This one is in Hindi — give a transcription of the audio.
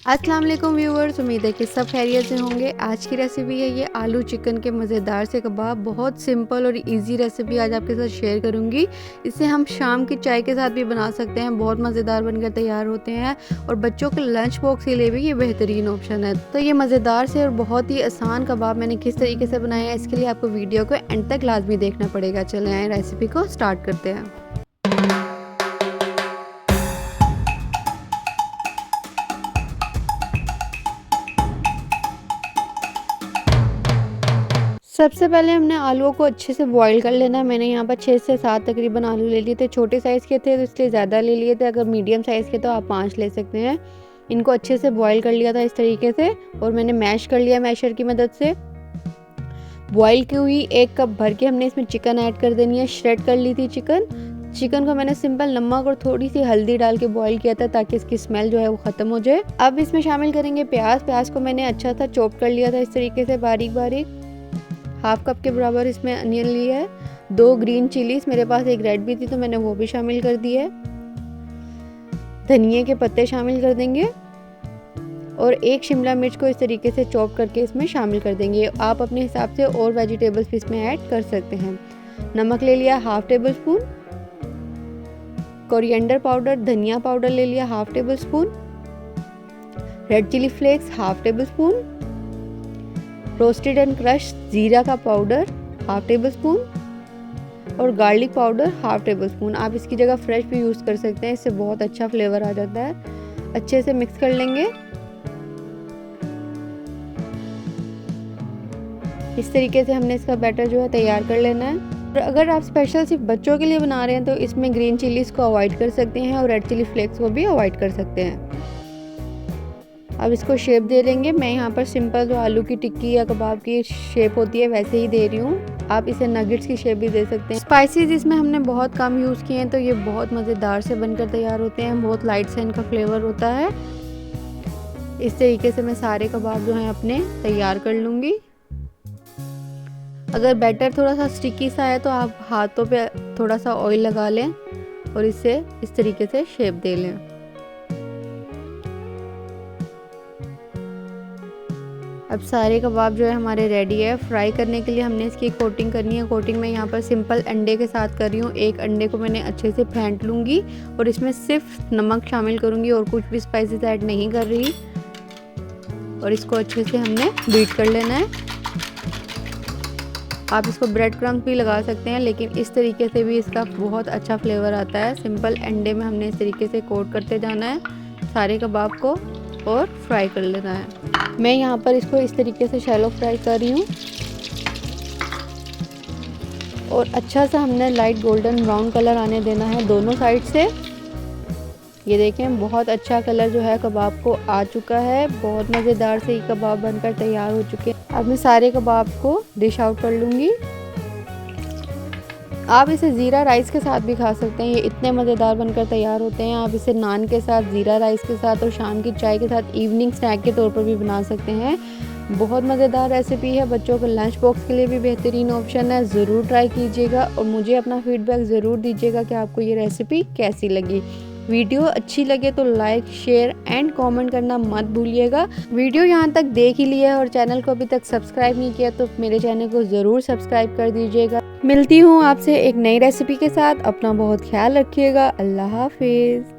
अस्सलाम वालेकुम व्यूअर्स, उम्मीद है कि सब खैरियत से होंगे। आज की रेसिपी है ये आलू चिकन के मज़ेदार से कबाब। बहुत सिंपल और इजी रेसिपी आज आपके साथ शेयर करूंगी। इसे हम शाम की चाय के साथ भी बना सकते हैं, बहुत मज़ेदार बनकर तैयार होते हैं और बच्चों के लंच बॉक्स के लिए भी ये बेहतरीन ऑप्शन है। तो ये मज़ेदार से और बहुत ही आसान कबाब मैंने किस तरीके से बनाया है, इसके लिए आपको वीडियो को एंड तक लाजमी देखना पड़ेगा। चले आए रेसिपी को स्टार्ट करते हैं। सबसे पहले हमने आलूओं को अच्छे से बॉईल कर लेना है। मैंने यहाँ पर 6 से 7 तकरीबन आलू ले लिए थे। छोटे साइज़ के थे तो इसलिए ज़्यादा ले लिए थे, अगर मीडियम साइज़ के तो आप 5 ले सकते हैं। इनको अच्छे से बॉईल कर लिया था इस तरीके से और मैंने मैश कर लिया मैशर की मदद से। बॉईल की हुई 1 कप भर के हमने इसमें चिकन ऐड कर देनी है। श्रेड कर ली थी चिकन को मैंने सिंपल नमक और थोड़ी सी हल्दी डाल के बॉईल किया था ताकि इसकी स्मेल जो है वो ख़त्म हो जाए। अब इसमें शामिल करेंगे प्याज को मैंने अच्छा सा चॉप कर लिया था इस तरीके से बारीक बारीक। हाफ कप के बराबर इसमें अनियन लिया है। 2 ग्रीन चिलीज, मेरे पास एक रेड भी थी तो मैंने वो भी शामिल कर दी है। धनिए के पत्ते शामिल कर देंगे और 1 शिमला मिर्च को इस तरीके से चॉप करके इसमें शामिल कर देंगे। आप अपने हिसाब से और वेजिटेबल्स भी इसमें ऐड कर सकते हैं। नमक ले लिया half tablespoon, coriander powder धनिया पाउडर ले लिया half tablespoon, red chilli flakes half tablespoon, roasted and crush जीरा का पाउडर हाफ टेबल स्पून और garlic powder half tablespoon. आप इसकी जगह फ्रेश भी यूज़ कर सकते हैं, इससे बहुत अच्छा फ्लेवर आ जाता है। अच्छे से मिक्स कर लेंगे। इस तरीके से हमने इसका बैटर जो है तैयार कर लेना है। और अगर आप स्पेशल सिर्फ बच्चों के लिए बना रहे हैं तो इसमें ग्रीन चिलीज़ को अवॉइड कर सकते हैं और रेड चिली फ्लेक्स को भी अवॉइड कर सकते हैं। अब इसको शेप दे लेंगे। मैं यहाँ पर सिंपल जो आलू की टिक्की या कबाब की शेप होती है वैसे ही दे रही हूँ। आप इसे नगेट्स की शेप भी दे सकते हैं। स्पाइसेस इसमें हमने बहुत कम यूज़ किए हैं तो ये बहुत मज़ेदार से बनकर तैयार होते हैं। बहुत लाइट सा इनका फ्लेवर होता है। इस तरीके से मैं सारे कबाब जो हैं अपने तैयार कर लूँगी। अगर बैटर थोड़ा सा स्टिकी सा है तो आप हाथों पे थोड़ा सा ऑयल लगा लें और इसे इस तरीके से शेप दे लें। अब सारे कबाब जो है हमारे रेडी है। फ्राई करने के लिए हमने इसकी कोटिंग करनी है। कोटिंग मैं यहाँ पर सिंपल अंडे के साथ कर रही हूँ। 1 अंडे को मैंने अच्छे से फेंट लूँगी और इसमें सिर्फ नमक शामिल करूँगी और कुछ भी स्पाइसेस ऐड नहीं कर रही। और इसको अच्छे से हमने बीट कर लेना है। आप इसको ब्रेड क्रम्स भी लगा सकते हैं, लेकिन इस तरीके से भी इसका बहुत अच्छा फ्लेवर आता है। सिंपल अंडे में हमने इस तरीके से कोट करते जाना है सारे कबाब को और फ्राई कर लेना है। मैं यहाँ पर इसको इस तरीके से शैलो फ्राई कर रही हूँ और अच्छा सा हमने लाइट गोल्डन ब्राउन कलर आने देना है दोनों साइड से। ये देखें बहुत अच्छा कलर जो है कबाब को आ चुका है। बहुत मज़ेदार से ये कबाब बनकर तैयार हो चुके हैं। अब मैं सारे कबाब को डिश आउट कर लूँगी। आप इसे ज़ीरा राइस के साथ भी खा सकते हैं, ये इतने मज़ेदार बनकर तैयार होते हैं। आप इसे नान के साथ, ज़ीरा राइस के साथ और शाम की चाय के साथ इवनिंग स्नैक के तौर पर भी बना सकते हैं। बहुत मज़ेदार रेसिपी है, बच्चों के लंच बॉक्स के लिए भी बेहतरीन ऑप्शन है। ज़रूर ट्राई कीजिएगा और मुझे अपना फीडबैक ज़रूर दीजिएगा कि आपको ये रेसिपी कैसी लगी। वीडियो अच्छी लगे तो लाइक, शेयर एंड कमेंट करना मत भूलिएगा। वीडियो यहाँ तक देख ही लिया है और चैनल को अभी तक सब्सक्राइब नहीं किया तो मेरे चैनल को ज़रूर सब्सक्राइब कर दीजिएगा। मिलती हूँ आपसे एक नई रेसिपी के साथ। अपना बहुत ख्याल रखिएगा। अल्लाह हाफिज़।